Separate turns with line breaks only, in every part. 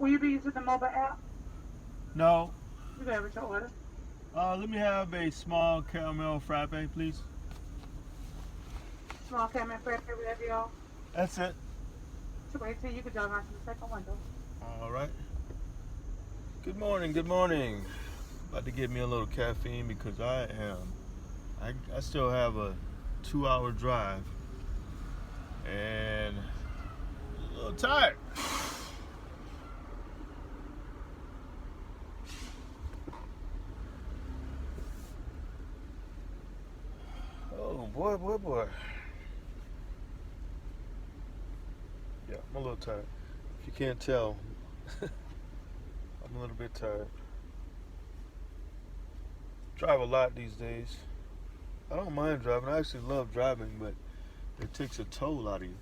Will you be using the mobile app?
No.
You got your order.
Let me have a small caramel frappe, please.
Small caramel frappe with y'all.
That's it.
So wait till you can jog onto the second window.
All right. Good morning. Good morning. About to get me a little caffeine because I still have a 2-hour drive and a little tired. Oh boy. Yeah, I'm a little tired. If you can't tell, I'm a little bit tired. Drive a lot these days. I don't mind driving. I actually love driving, but it takes a toll out of you.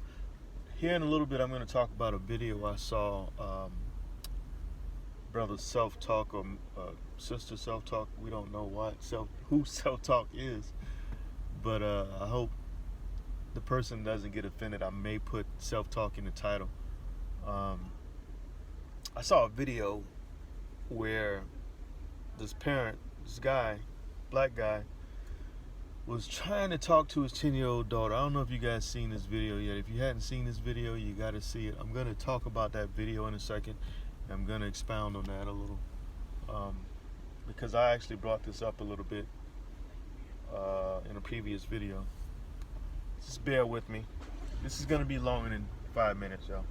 Here in a little bit, I'm going to talk about a video I saw. Brother Selftalk or sister Selftalk. We don't know who Selftalk is, but I hope the person doesn't get offended. I may put Selftalk in the title. I saw a video where this guy, black guy, was trying to talk to his 10-year-old daughter. I don't know if you guys seen this video yet. If you hadn't seen this video, you got to see it. I'm going to talk about that video in a second. I'm going to expound on that a little because I actually brought this up a little bit in a previous video. Just bear with me. This is going to be longer than 5 minutes, y'all.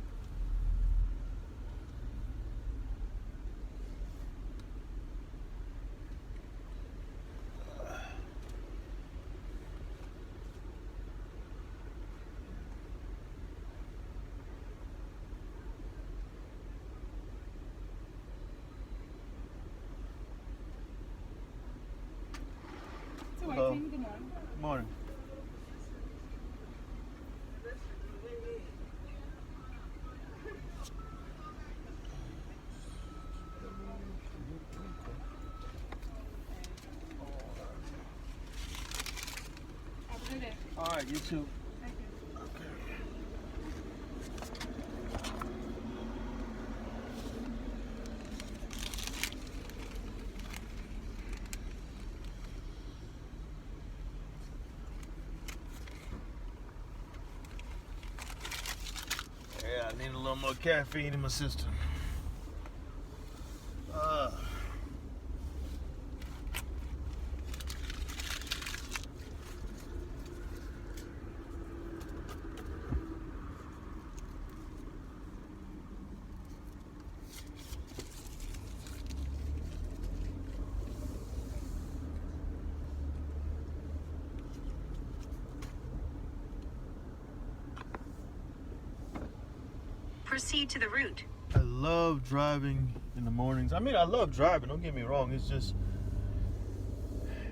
Hello. Good morning. Morning.
Have a good day.
All right, you too.
Thank you.
Okay. Yeah, I need a little more caffeine in my system.
Proceed to the route.
I love driving in the mornings. I mean, I love driving, don't get me wrong. It's just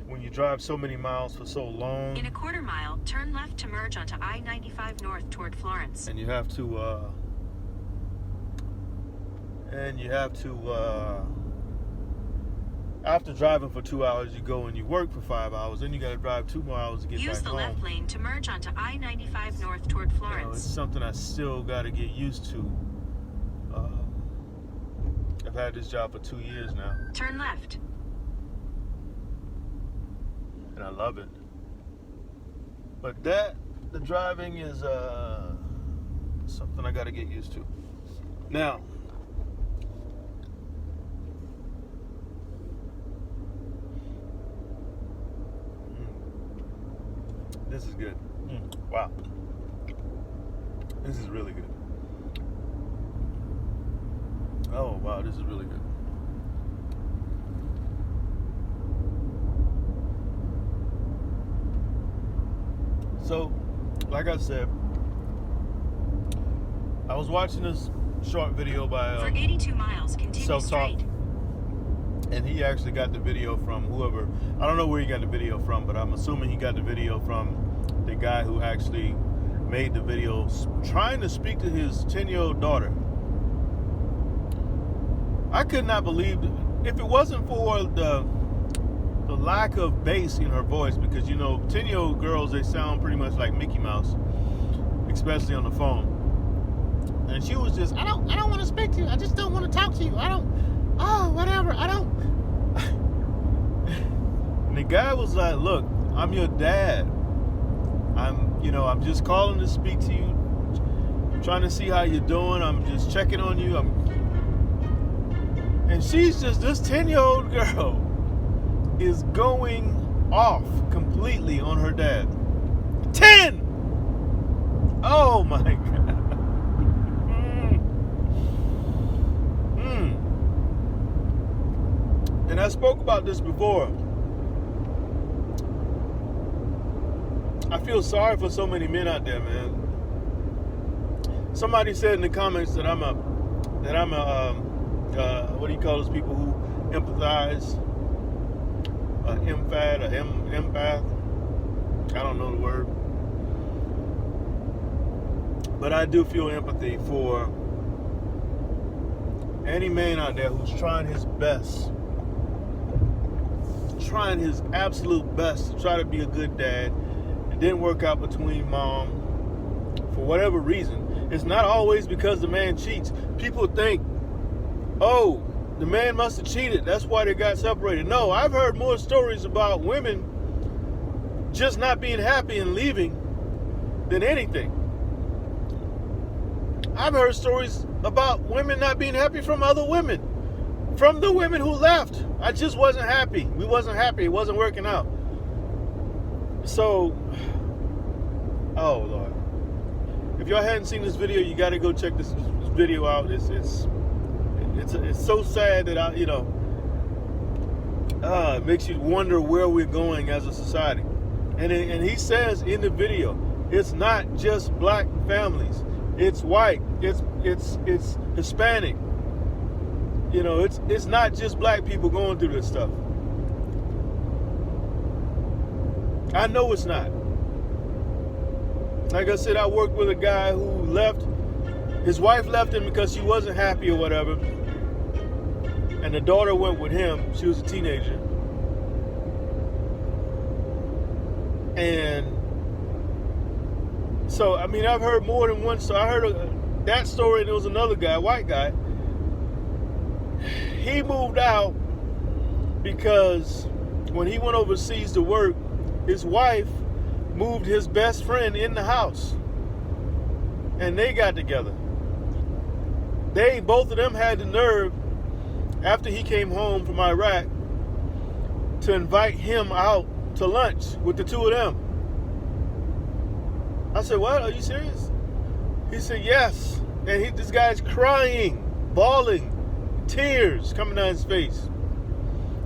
when you drive so many miles for so long.
In a quarter mile, turn left to merge onto I-95 north toward Florence.
And you have to after driving for 2 hours, you go and you work for 5 hours. Then you got to drive 2 more hours to get
Use
back
the
home.
left lane to merge onto I-95 north toward Florence.
You know, it's something I still got to get used to. I've had this job for 2 years now.
Turn left.
And I love it. But the driving is something I got to get used to. Now, this is good. Wow. This is really good. Oh, wow, this is really good. So, like I said, I was watching this short video by
For 82 miles, continue
Selftalk,
straight.
and he actually got the video from whoever. I don't know where he got the video from, but I'm assuming he got the video from the guy who actually made the video trying to speak to his 10-year-old daughter. I could not believe, if it wasn't for the lack of bass in her voice, because, you know, 10-year-old girls, they sound pretty much like Mickey Mouse, especially on the phone. And she was just, I don't want to speak to you. I just don't want to talk to you. Whatever. I don't. And the guy was like, look, I'm your dad. I'm just calling to speak to you. I'm trying to see how you're doing. I'm just checking on you. And she's just, this 10-year-old girl is going off completely on her dad. 10! Oh my God. And I spoke about this before. I feel sorry for so many men out there, man. Somebody said in the comments that I'm a what do you call those people who empathize? Empath. I don't know the word. But I do feel empathy for any man out there who's trying his best, trying his absolute best to try to be a good dad. It didn't work out between mom for whatever reason. It's not always because the man cheats. People think, oh, the man must have cheated, that's why they got separated. No, I've heard more stories about women just not being happy and leaving than anything. I've heard stories about women not being happy from other women. From the women who left. I just wasn't happy. We wasn't happy. It wasn't working out. So, oh Lord. If y'all hadn't seen this video, you got to go check this video out. It's so sad that it makes you wonder where we're going as a society. And he says in the video, it's not just black families. It's white. It's Hispanic. It's not just black people going through this stuff. I know it's not. Like I said, I worked with a guy who left. His wife left him because she wasn't happy or whatever. And the daughter went with him. She was a teenager. And so, I've heard more than one story. I heard that story, and there was another guy, a white guy. He moved out because when he went overseas to work, his wife moved his best friend in the house. And they got together. Both of them had the nerve, after he came home from Iraq, to invite him out to lunch with the two of them. I said, what? Are you serious? He said, yes. And this guy's crying, bawling, tears coming down his face.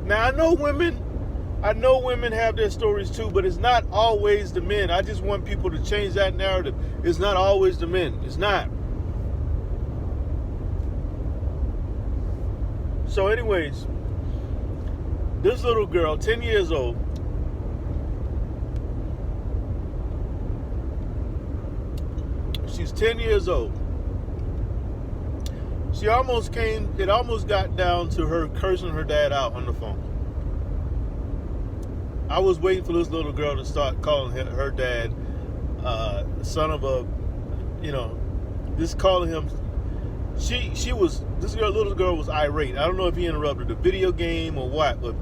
Now, I know women have their stories too, but it's not always the men. I just want people to change that narrative. It's not always the men. It's not. So anyways, this little girl, 10 years old, she's 10 years old. It almost got down to her cursing her dad out on the phone. I was waiting for this little girl to start calling her dad, son of a, just calling him. This little girl was irate. I don't know if he interrupted the video game or what, but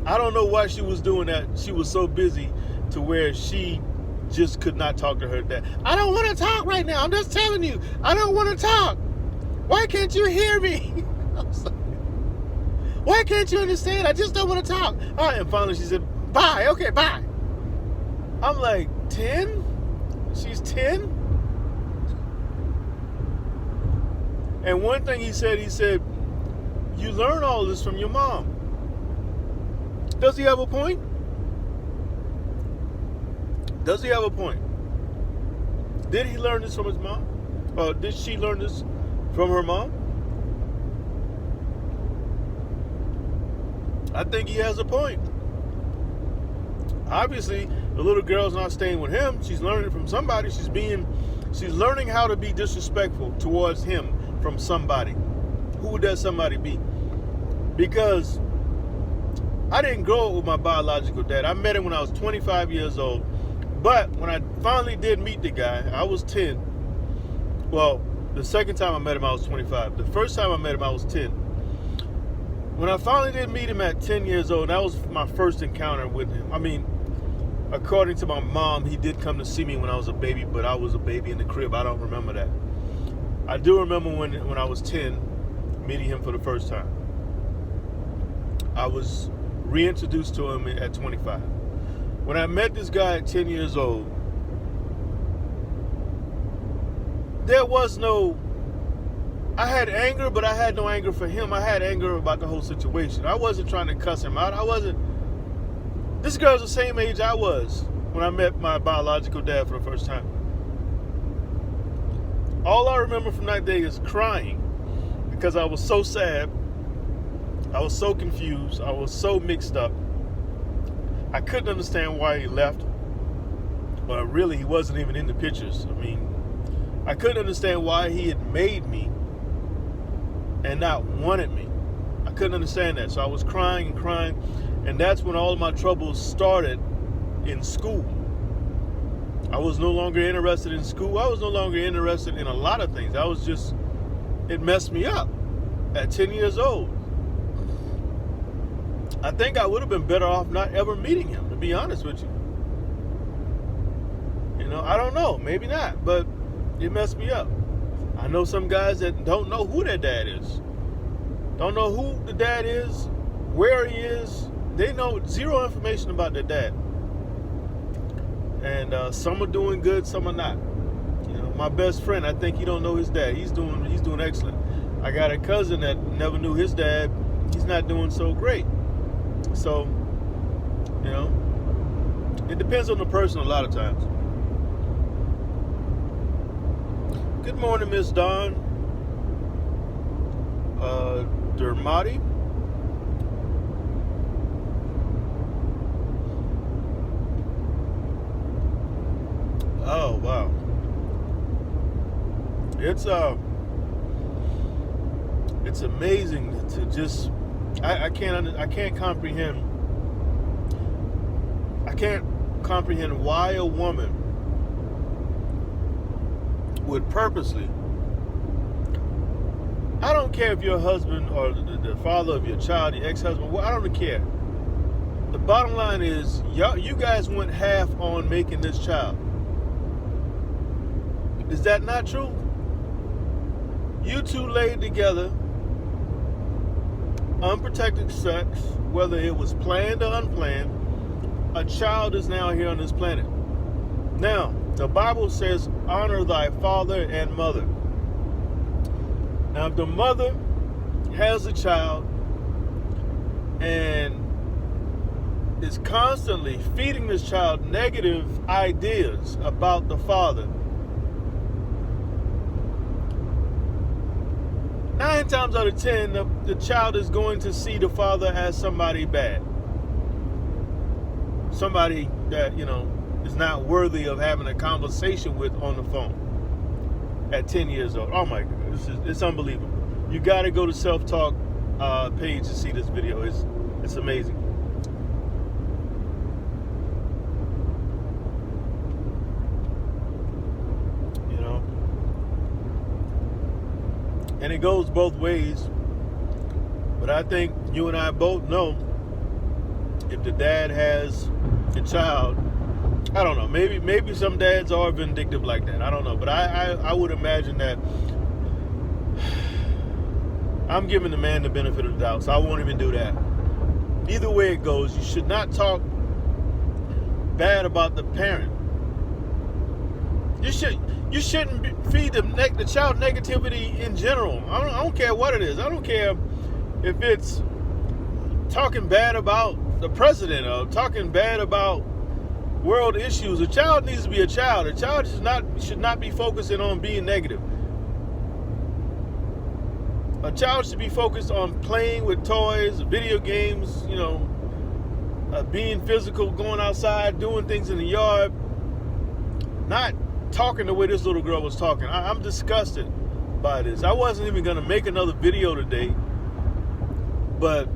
I don't know why she was doing that. She was so busy to where she just could not talk to her dad. I don't want to talk right now. I'm just telling you. I don't want to talk. Why can't you hear me? Why can't you understand? I just don't want to talk. All right, and finally she said, bye. Okay, bye. I'm like, 10? She's 10? And one thing he said, you learn all this from your mom. Does he have a point? Does he have a point? Did he learn this from his mom? Or did she learn this from her mom? I think he has a point. Obviously, the little girl's not staying with him. She's learning it from somebody. She's learning how to be disrespectful towards him from somebody. Who would that somebody be? Because I didn't grow up with my biological dad. I met him when I was 25 years old. But when I finally did meet the guy, I was 10. Well, the second time I met him, I was 25. The first time I met him, I was 10. When I finally did meet him at 10 years old, that was my first encounter with him. I mean, according to my mom, he did come to see me when I was a baby, but I was a baby in the crib. I don't remember that. I do remember when I was 10, meeting him for the first time. I was reintroduced to him at 25. When I met this guy at 10 years old, there was no, I had anger, but I had no anger for him. I had anger about the whole situation. I wasn't trying to cuss him out. This girl's the same age I was when I met my biological dad for the first time. All I remember from that day is crying because I was so sad. I was so confused. I was so mixed up. I couldn't understand why he left. But really, he wasn't even in the pictures. I mean, I couldn't understand why he had made me and not wanted me. I couldn't understand that. So I was crying and crying. And that's when all of my troubles started in school. I was no longer interested in school. I was no longer interested in a lot of things. It messed me up at 10 years old. I think I would have been better off not ever meeting him, to be honest with you. You know, I don't know. Maybe not. But it messed me up. I know some guys that don't know who their dad is. Don't know who the dad is, where he is. They know zero information about their dad. And some are doing good, some are not. You know, my best friend, I think he don't know his dad. He's doing excellent. I got a cousin that never knew his dad. He's not doing so great. So, you know, it depends on the person a lot of times. Good morning, Miss Dawn. Dermati. Oh wow. It's amazing to just I can't comprehend why a woman would purposely, I don't care if your husband or the father of your child, your ex-husband, well, I don't care. The bottom line is you guys went half on making this child. Is that not true? You two laid together, unprotected sex, whether it was planned or unplanned. A child is now here on this planet. Now, the Bible says, honor thy father and mother. Now, if the mother has a child and is constantly feeding this child negative ideas about the father, 9 times out of 10, the child is going to see the father as somebody bad. Somebody that, you know, is not worthy of having a conversation with on the phone at 10 years old. Oh my goodness, it's unbelievable. You got to go to Selftalk page to see this video. It's amazing. You know, and it goes both ways. But I think you and I both know if the dad has a child, I don't know, maybe some dads are vindictive like that. I don't know. But I would imagine that I'm giving the man the benefit of the doubt, so I won't even do that. Either way it goes, you should not talk bad about the parent. You shouldn't feed the child negativity in general. I don't care what it is. I don't care if it's talking bad about the president or talking bad about world issues. A child needs to be a child. A child should not be focusing on being negative. A child should be focused on playing with toys, video games, you know, being physical, going outside, doing things in the yard, not talking the way this little girl was talking. I'm disgusted by this. I wasn't even going to make another video today, but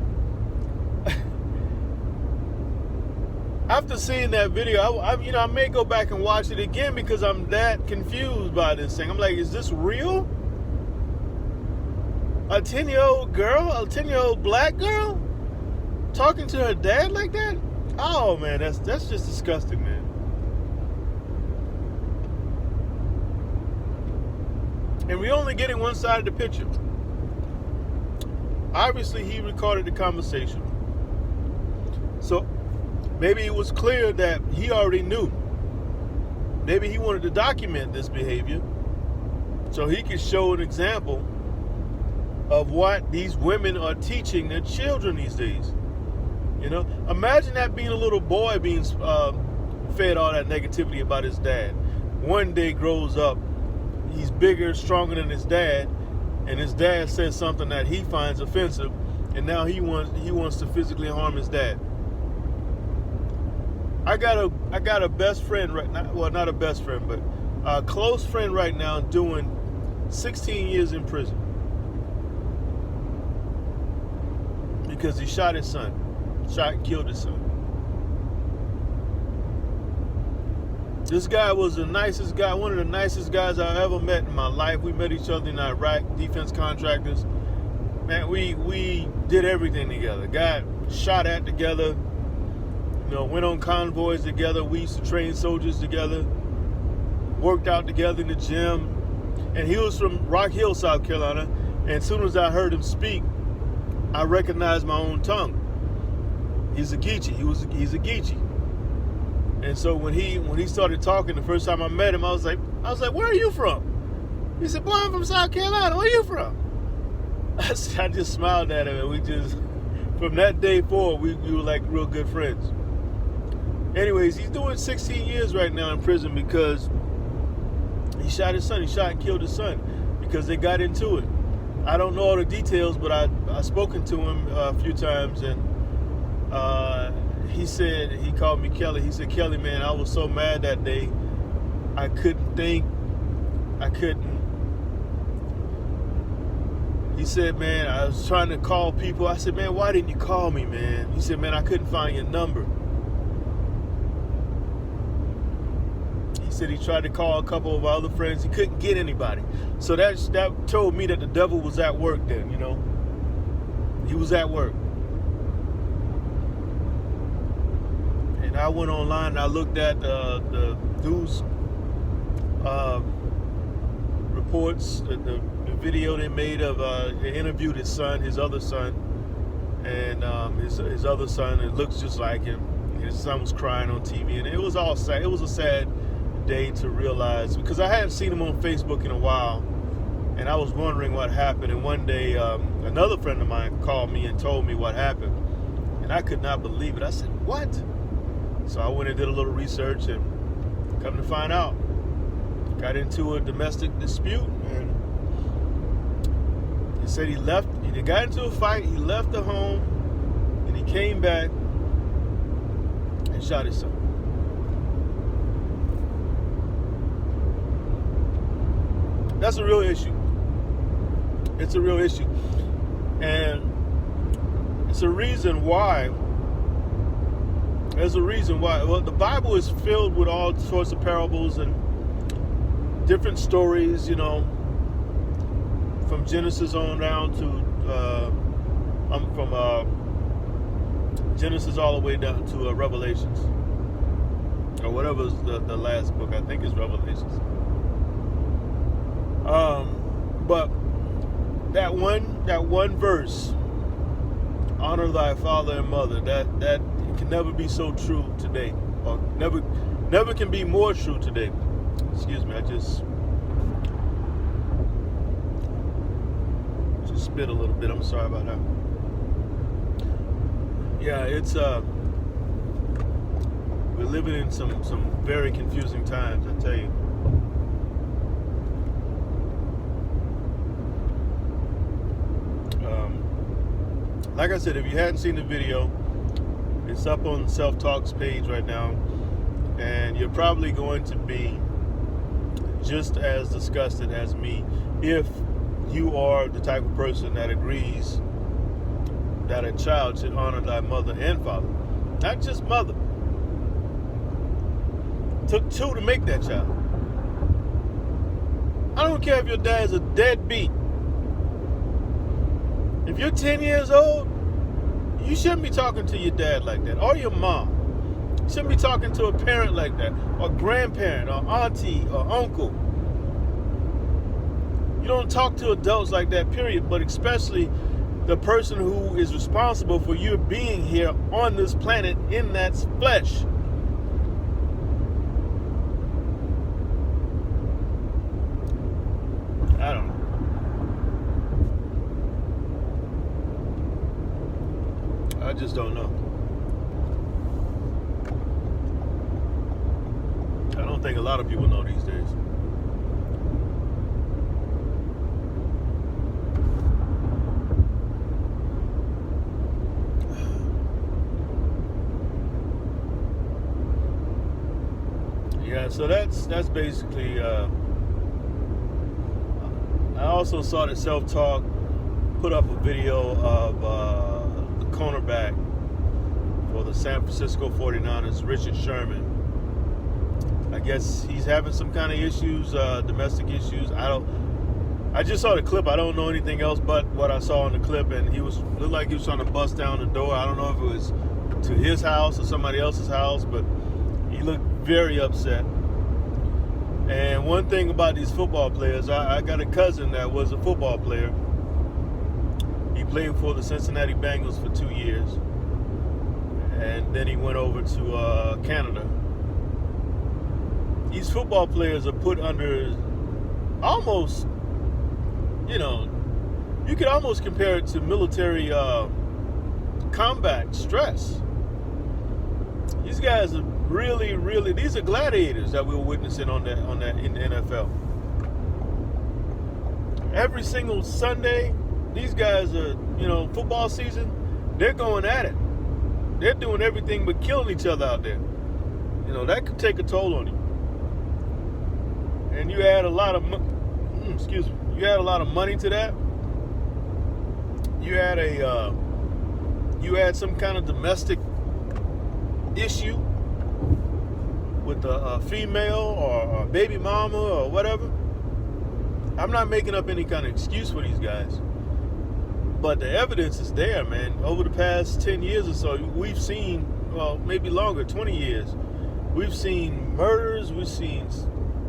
after seeing that video, I may go back and watch it again because I'm that confused by this thing. I'm like, is this real? A 10-year-old girl, a 10-year-old black girl, talking to her dad like that? Oh man, that's just disgusting, man. And we're only getting one side of the picture. Obviously, he recorded the conversation. So maybe it was clear that he already knew. Maybe he wanted to document this behavior so he could show an example of what these women are teaching their children these days. You know, imagine that being a little boy being fed all that negativity about his dad. One day grows up, he's bigger, stronger than his dad, and his dad says something that he finds offensive, and now he wants to physically harm his dad. I got a best friend right now. Well, not a best friend, but a close friend right now doing 16 years in prison because he shot his son. Shot and killed his son. This guy was the nicest guy, one of the nicest guys I ever met in my life. We met each other in Iraq, defense contractors. Man, we did everything together. Got shot at together. You know, went on convoys together. We used to train soldiers together. Worked out together in the gym. And he was from Rock Hill, South Carolina. And as soon as I heard him speak, I recognized my own tongue. He's a Geechee. He's a Geechee. And so when he started talking the first time I met him, I was like, where are you from? He said, boy, I'm from South Carolina. Where are you from? I just smiled at him, and we just, from that day forward, we were like real good friends. Anyways, he's doing 16 years right now in prison because he shot his son. He shot and killed his son because they got into it. I don't know all the details, but I've spoken to him a few times, and he said, he called me Kelly. He said, Kelly, man, I was so mad that day. I couldn't think. I couldn't. He said, man, I was trying to call people. I said, man, why didn't you call me, man? He said, man, I couldn't find your number. He said he tried to call a couple of our other friends. He couldn't get anybody. So that told me that the devil was at work then, you know. He was at work. And I went online and I looked at the news reports, the video they made of, they interviewed his son, his other son, and his other son. It looks just like him. His son was crying on TV, and it was all sad. It was a sad day to realize, because I hadn't seen him on Facebook in a while, and I was wondering what happened. And one day, another friend of mine called me and told me what happened, and I could not believe it. I said, what? So I went and did a little research, and come to find out, got into a domestic dispute, and he said he got into a fight, he left the home, and he came back and shot his son. That's a real issue. It's a real issue. And it's a reason why. There's a reason why. Well, the Bible is filled with all sorts of parables and different stories, you know, from Genesis on down to, from Genesis all the way down to Revelations. Or whatever's the last book, I think is Revelations. But that one verse, honor thy father and mother, that can never be so true today, or never can be more true today. Excuse me, I just spit a little bit. I'm sorry about that. Yeah, it's we're living in some very confusing times, I tell you. Like I said, if you hadn't seen the video, it's up on Selftalk's page right now, and you're probably going to be just as disgusted as me if you are the type of person that agrees that a child should honor thy mother and father. Not just mother, Took 2 to make that child. I don't care if your dad's a deadbeat. If you're 10 years old, you shouldn't be talking to your dad like that, or your mom. You shouldn't be talking to a parent like that, or grandparent, or auntie, or uncle. You don't talk to adults like that, period, but especially the person who is responsible for you being here on this planet in that flesh. I don't know. I just don't know. I don't think a lot of people know these days. Yeah, so that's basically. I also saw that Selftalk put up a video of the cornerback for the San Francisco 49ers, Richard Sherman. I guess he's having some kind of issues, domestic issues. I just saw the clip. I don't know anything else but what I saw in the clip, and looked like he was trying to bust down the door. I don't know if it was to his house or somebody else's house, but he looked very upset. And one thing about these football players, I got a cousin that was a football player. He played for the Cincinnati Bengals for 2 years. And then he went over to Canada. These football players are put under almost, you could almost compare it to military combat stress. These guys are really, these are gladiators that we were witnessing on that in the NFL. Every single Sunday, these guys are, football season, they're going at it. They're doing everything but killing each other out there. That could take a toll on you. And you add a lot of you add a lot of money to that. You add some kind of domestic issue with a female or a baby mama or whatever. I'm not making up any kind of excuse for these guys, but the evidence is there, man. Over the past 10 years or so, we've seen, well, maybe longer, 20 years, we've seen murders, we've seen,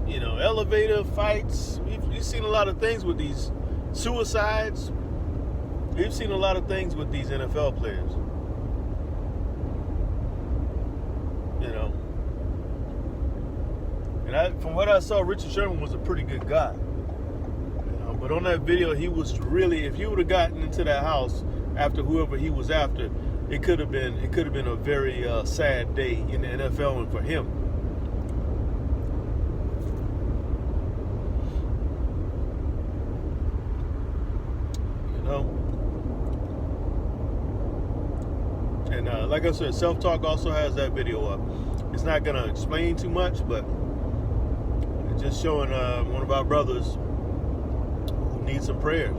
elevator fights, we've seen a lot of things with these suicides. We've seen a lot of things with these NFL players. And from what I saw, Richard Sherman was a pretty good guy. But on that video, he was really, if he would have gotten into that house after whoever he was after, it could have been a very sad day in the NFL and for him. And like I said, Selftalk also has that video up. It's not gonna explain too much, but it's just showing one of our brothers who needs some prayers.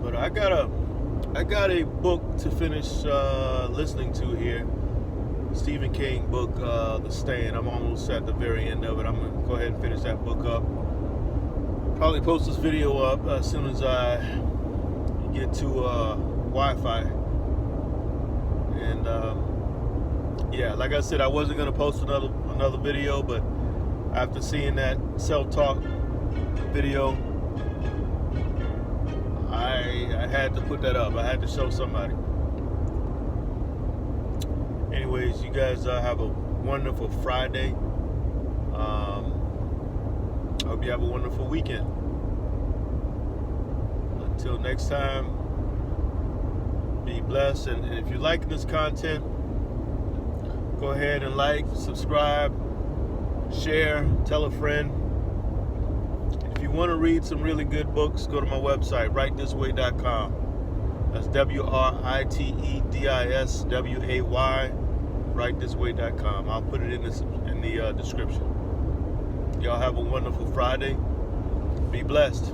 But I got a book to finish listening to here. Stephen King book, The Stand. I'm almost at the very end of it. I'm gonna go ahead and finish that book up. Probably post this video up as soon as I get to Wi-Fi. And yeah, like I said, I wasn't gonna post another video, but after seeing that Self-Talk video, I had to put that up. I had to show somebody. Anyways, you guys have a wonderful Friday. I hope you have a wonderful weekend. Until next time, be blessed. And if you like this content, go ahead and like, subscribe, share, tell a friend. If you want to read some really good books, go to my website, writethisway.com. That's WRITEDISWAY, writethisway.com. I'll put it in the description. Y'all have a wonderful Friday. Be blessed.